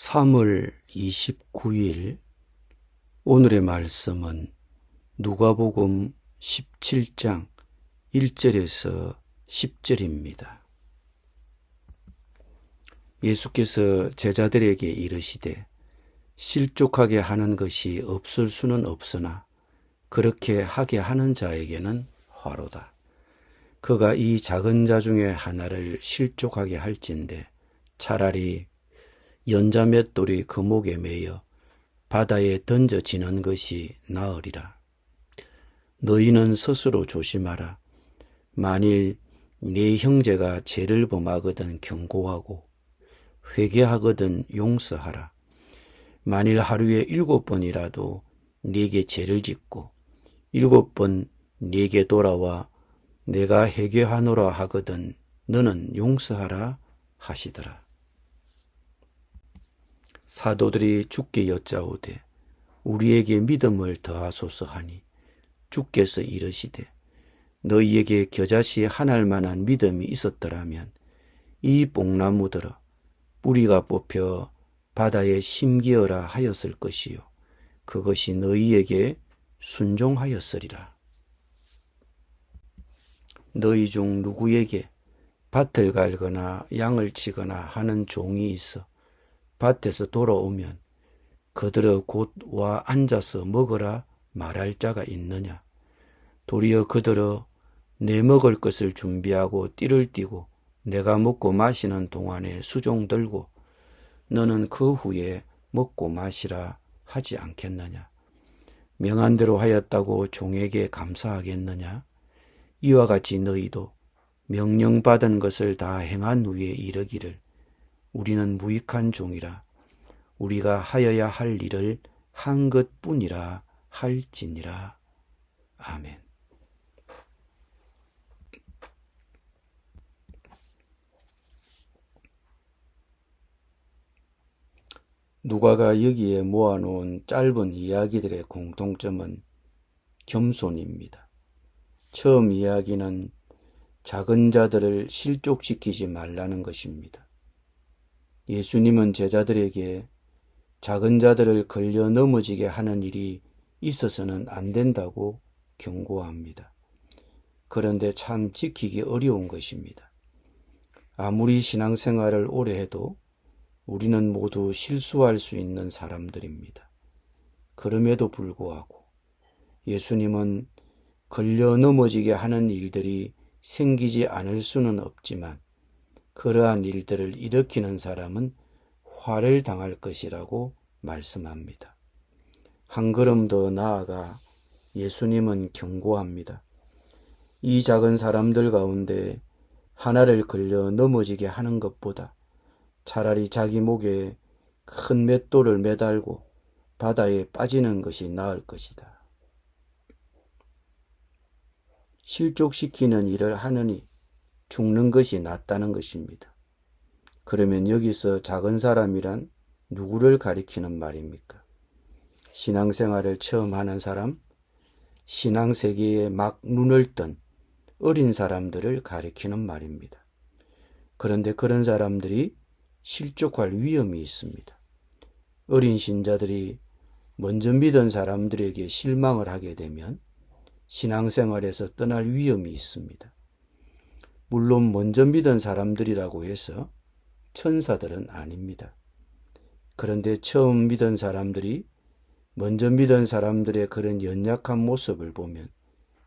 3월 29일 오늘의 말씀은 누가복음 17장 1절에서 10절입니다. 예수께서 제자들에게 이르시되 실족하게 하는 것이 없을 수는 없으나 그렇게 하게 하는 자에게는 화로다. 그가 이 작은 자 중에 하나를 실족하게 할진대 차라리 연자 맷돌이 그 목에 매여 바다에 던져지는 것이 나으리라. 너희는 스스로 조심하라. 만일 네 형제가 죄를 범하거든 경고하고 회개하거든 용서하라. 만일 하루에 7번이라도 네게 죄를 짓고 7번 네게 돌아와 내가 회개하노라 하거든 너는 용서하라 하시더라. 사도들이 주께 여짜오되 우리에게 믿음을 더하소서 하니 주께서 이르시되 너희에게 겨자씨 하나일 만한 믿음이 있었더라면 이 뽕나무들어 뿌리가 뽑혀 바다에 심기어라 하였을 것이요 그것이 너희에게 순종하였으리라. 너희 중 누구에게 밭을 갈거나 양을 치거나 하는 종이 있어 밭에서 돌아오면 그들어 곧 와 앉아서 먹으라 말할 자가 있느냐. 도리어 그들어 내 먹을 것을 준비하고 띠를 띠고 내가 먹고 마시는 동안에 수종 들고 너는 그 후에 먹고 마시라 하지 않겠느냐. 명한 대로 하였다고 종에게 감사하겠느냐. 이와 같이 너희도 명령받은 것을 다 행한 후에 이르기를 우리는 무익한 종이라 우리가 하여야 할 일을 한 것뿐이라 할지니라. 아멘. 누가가 여기에 모아놓은 짧은 이야기들의 공통점은 겸손입니다. 처음 이야기는 작은 자들을 실족시키지 말라는 것입니다. 예수님은 제자들에게 작은 자들을 걸려 넘어지게 하는 일이 있어서는 안 된다고 경고합니다. 그런데 참 지키기 어려운 것입니다. 아무리 신앙생활을 오래 해도 우리는 모두 실수할 수 있는 사람들입니다. 그럼에도 불구하고 예수님은 걸려 넘어지게 하는 일들이 생기지 않을 수는 없지만 그러한 일들을 일으키는 사람은 화를 당할 것이라고 말씀합니다. 한 걸음 더 나아가 예수님은 경고합니다. 이 작은 사람들 가운데 하나를 걸려 넘어지게 하는 것보다 차라리 자기 목에 큰 맷돌을 매달고 바다에 빠지는 것이 나을 것이다. 실족시키는 일을 하느니 죽는 것이 낫다는 것입니다. 그러면 여기서 작은 사람이란 누구를 가리키는 말입니까? 신앙생활을 처음 하는 사람, 신앙세계에 막 눈을 뜬 어린 사람들을 가리키는 말입니다. 그런데 그런 사람들이 실족할 위험이 있습니다. 어린 신자들이 먼저 믿은 사람들에게 실망을 하게 되면 신앙생활에서 떠날 위험이 있습니다. 물론 먼저 믿은 사람들이라고 해서 천사들은 아닙니다. 그런데 처음 믿은 사람들이 먼저 믿은 사람들의 그런 연약한 모습을 보면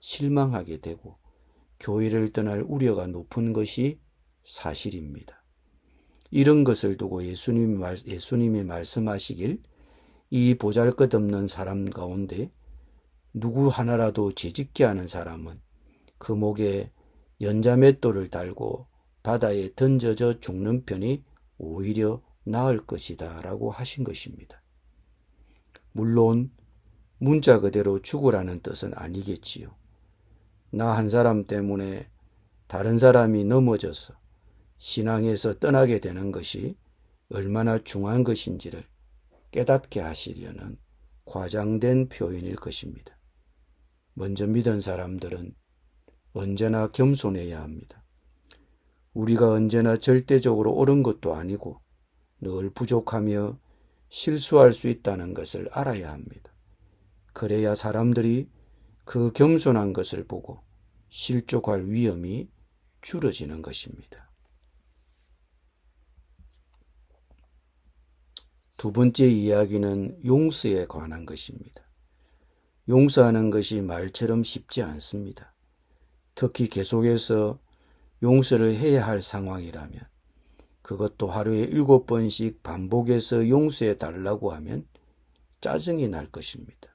실망하게 되고 교회를 떠날 우려가 높은 것이 사실입니다. 이런 것을 두고 예수님이 말씀하시길 이 보잘것없는 사람 가운데 누구 하나라도 죄짓게 하는 사람은 그 목에 연자맷돌을 달고 바다에 던져져 죽는 편이 오히려 나을 것이다 라고 하신 것입니다. 물론 문자 그대로 죽으라는 뜻은 아니겠지요. 나 한 사람 때문에 다른 사람이 넘어져서 신앙에서 떠나게 되는 것이 얼마나 중요한 것인지를 깨닫게 하시려는 과장된 표현일 것입니다. 먼저 믿은 사람들은 언제나 겸손해야 합니다. 우리가 언제나 절대적으로 옳은 것도 아니고 늘 부족하며 실수할 수 있다는 것을 알아야 합니다. 그래야 사람들이 그 겸손한 것을 보고 실족할 위험이 줄어지는 것입니다. 두 번째 이야기는 용서에 관한 것입니다. 용서하는 것이 말처럼 쉽지 않습니다. 특히 계속해서 용서를 해야 할 상황이라면, 그것도 하루에 7번씩 반복해서 용서해 달라고 하면 짜증이 날 것입니다.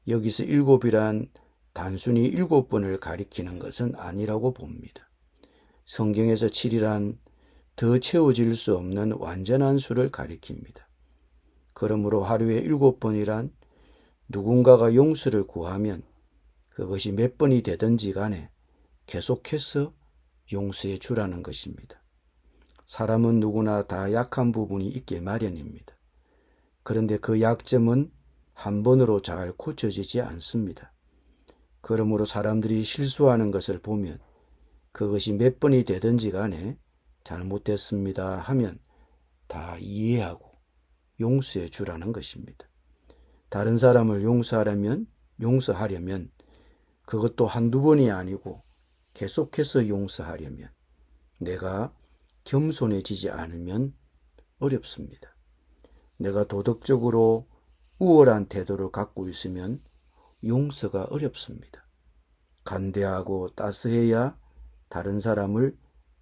여기서 7이란 단순히 7번을 가리키는 것은 아니라고 봅니다. 성경에서 7이란 더 채워질 수 없는 완전한 수를 가리킵니다. 그러므로 하루에 7번이란 누군가가 용서를 구하면 그것이 몇 번이 되든지 간에 계속해서 용서해 주라는 것입니다. 사람은 누구나 다 약한 부분이 있게 마련입니다. 그런데 그 약점은 한 번으로 잘 고쳐지지 않습니다. 그러므로 사람들이 실수하는 것을 보면 그것이 몇 번이 되든지 간에 잘못됐습니다 하면 다 이해하고 용서해 주라는 것입니다. 다른 사람을 용서하려면 그것도 한두 번이 아니고 계속해서 용서하려면 내가 겸손해지지 않으면 어렵습니다. 내가 도덕적으로 우월한 태도를 갖고 있으면 용서가 어렵습니다. 간대하고 따스해야 다른 사람을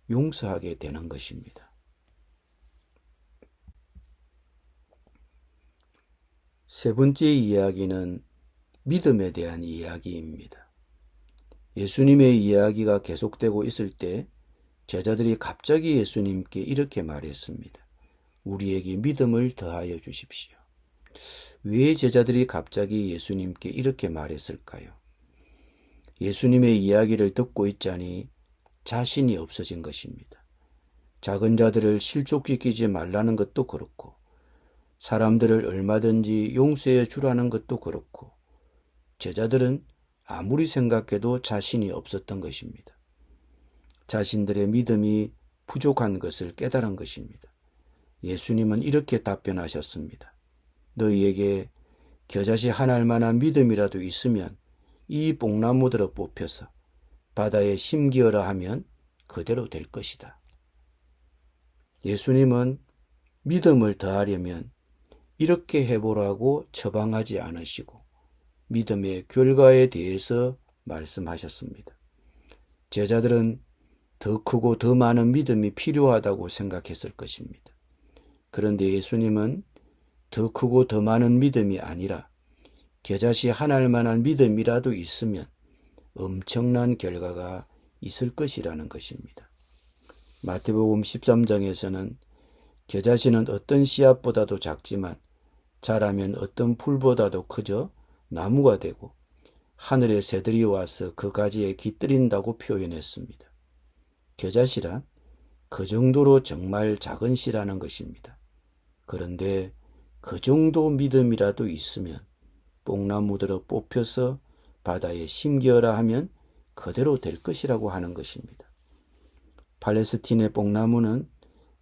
용서하게 되는 것입니다. 세 번째 이야기는 믿음에 대한 이야기입니다. 예수님의 이야기가 계속되고 있을 때 제자들이 갑자기 예수님께 이렇게 말했습니다. 우리에게 믿음을 더하여 주십시오. 왜 제자들이 갑자기 예수님께 이렇게 말했을까요? 예수님의 이야기를 듣고 있자니 자신이 없어진 것입니다. 작은 자들을 실족시키지 말라는 것도 그렇고, 사람들을 얼마든지 용서해 주라는 것도 그렇고, 제자들은 아무리 생각해도 자신이 없었던 것입니다. 자신들의 믿음이 부족한 것을 깨달은 것입니다. 예수님은 이렇게 답변하셨습니다. 너희에게 겨자씨 한 알만한 믿음이라도 있으면 이 뽕나무들을 뽑혀서 바다에 심기어라 하면 그대로 될 것이다. 예수님은 믿음을 더하려면 이렇게 해보라고 처방하지 않으시고 믿음의 결과에 대해서 말씀하셨습니다. 제자들은 더 크고 더 많은 믿음이 필요하다고 생각했을 것입니다. 그런데 예수님은 더 크고 더 많은 믿음이 아니라 겨자씨 한 알만한 믿음이라도 있으면 엄청난 결과가 있을 것이라는 것입니다. 마태복음 13장에서는 겨자씨는 어떤 씨앗보다도 작지만 자라면 어떤 풀보다도 커져 나무가 되고 하늘의 새들이 와서 그 가지에 깃들인다고 표현했습니다. 겨자씨란 그 정도로 정말 작은 씨라는 것입니다. 그런데 그 정도 믿음이라도 있으면 뽕나무들을 뽑혀서 바다에 심기어라 하면 그대로 될 것이라고 하는 것입니다. 팔레스틴의 뽕나무는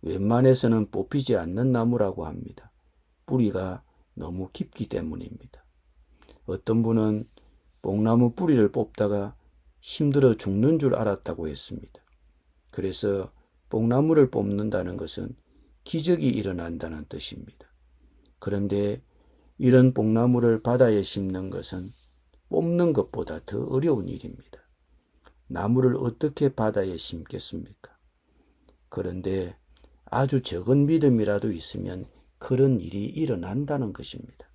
웬만해서는 뽑히지 않는 나무라고 합니다. 뿌리가 너무 깊기 때문입니다. 어떤 분은 뽕나무 뿌리를 뽑다가 힘들어 죽는 줄 알았다고 했습니다. 그래서 뽕나무를 뽑는다는 것은 기적이 일어난다는 뜻입니다. 그런데 이런 뽕나무를 바다에 심는 것은 뽑는 것보다 더 어려운 일입니다. 나무를 어떻게 바다에 심겠습니까? 그런데 아주 적은 믿음이라도 있으면 그런 일이 일어난다는 것입니다.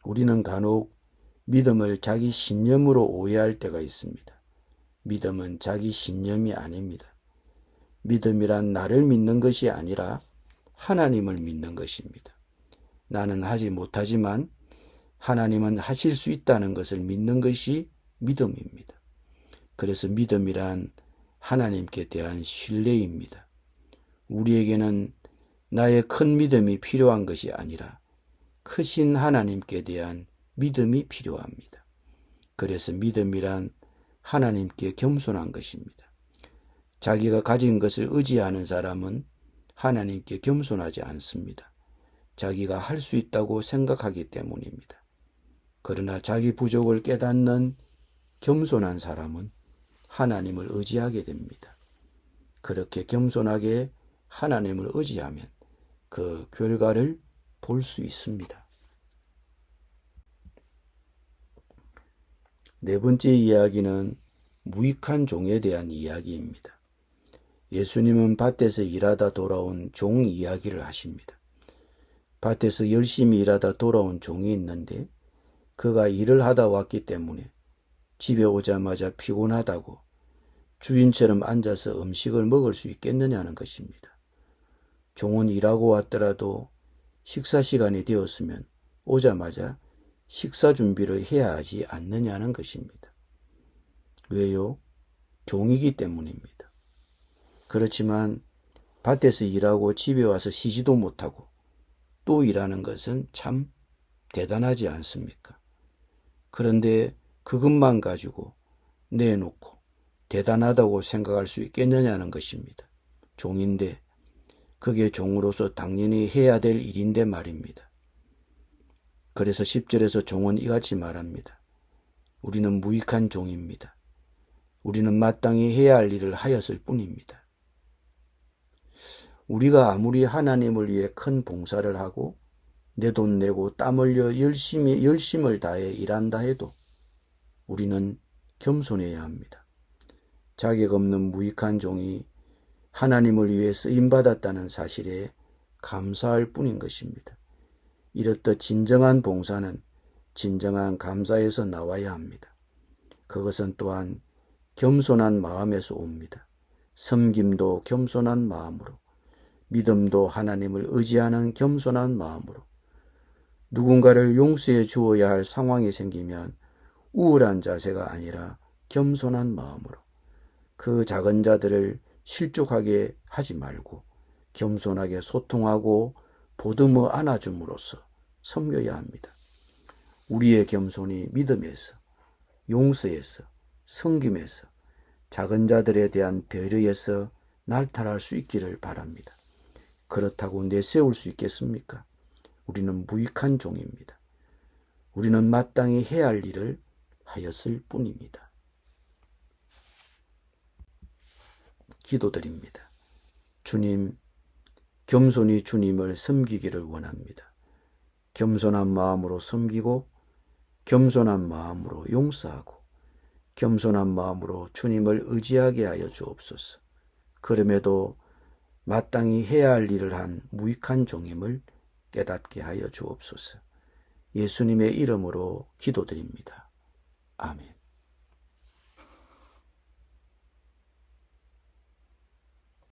우리는 간혹 믿음을 자기 신념으로 오해할 때가 있습니다. 믿음은 자기 신념이 아닙니다. 믿음이란 나를 믿는 것이 아니라 하나님을 믿는 것입니다. 나는 하지 못하지만 하나님은 하실 수 있다는 것을 믿는 것이 믿음입니다. 그래서 믿음이란 하나님께 대한 신뢰입니다. 우리에게는 나의 큰 믿음이 필요한 것이 아니라 크신 하나님께 대한 믿음이 필요합니다. 그래서 믿음이란 하나님께 겸손한 것입니다. 자기가 가진 것을 의지하는 사람은 하나님께 겸손하지 않습니다. 자기가 할 수 있다고 생각하기 때문입니다. 그러나 자기 부족을 깨닫는 겸손한 사람은 하나님을 의지하게 됩니다. 그렇게 겸손하게 하나님을 의지하면 그 결과를 볼 수 있습니다. 네 번째 이야기는 무익한 종에 대한 이야기입니다. 예수님은 밭에서 일하다 돌아온 종 이야기를 하십니다. 밭에서 열심히 일하다 돌아온 종이 있는데 그가 일을 하다 왔기 때문에 집에 오자마자 피곤하다고 주인처럼 앉아서 음식을 먹을 수 있겠느냐는 것입니다. 종은 일하고 왔더라도 식사 시간이 되었으면 오자마자 식사 준비를 해야 하지 않느냐는 것입니다. 왜요? 종이기 때문입니다. 그렇지만 밭에서 일하고 집에 와서 쉬지도 못하고 또 일하는 것은 참 대단하지 않습니까? 그런데 그것만 가지고 내놓고 대단하다고 생각할 수 있겠느냐는 것입니다. 종인데 그게 종으로서 당연히 해야 될 일인데 말입니다. 그래서 10절에서 종은 이같이 말합니다. 우리는 무익한 종입니다. 우리는 마땅히 해야 할 일을 하였을 뿐입니다. 우리가 아무리 하나님을 위해 큰 봉사를 하고 내 돈 내고 땀 흘려 열심을 다해 일한다 해도 우리는 겸손해야 합니다. 자격 없는 무익한 종이 하나님을 위해 쓰임받았다는 사실에 감사할 뿐인 것입니다. 이렇듯 진정한 봉사는 진정한 감사에서 나와야 합니다. 그것은 또한 겸손한 마음에서 옵니다. 섬김도 겸손한 마음으로, 믿음도 하나님을 의지하는 겸손한 마음으로, 누군가를 용서해 주어야 할 상황이 생기면 우울한 자세가 아니라 겸손한 마음으로 그 작은 자들을 실족하게 하지 말고 겸손하게 소통하고 보듬어 안아줌으로써 섬겨야 합니다. 우리의 겸손이 믿음에서, 용서에서, 섬김에서, 작은 자들에 대한 배려에서 날탈할 수 있기를 바랍니다. 그렇다고 내세울 수 있겠습니까? 우리는 무익한 종입니다. 우리는 마땅히 해야 할 일을 하였을 뿐입니다. 기도드립니다. 주님, 겸손히 주님을 섬기기를 원합니다. 겸손한 마음으로 섬기고 겸손한 마음으로 용서하고 겸손한 마음으로 주님을 의지하게 하여 주옵소서. 그럼에도 마땅히 해야 할 일을 한 무익한 종임을 깨닫게 하여 주옵소서. 예수님의 이름으로 기도드립니다. 아멘.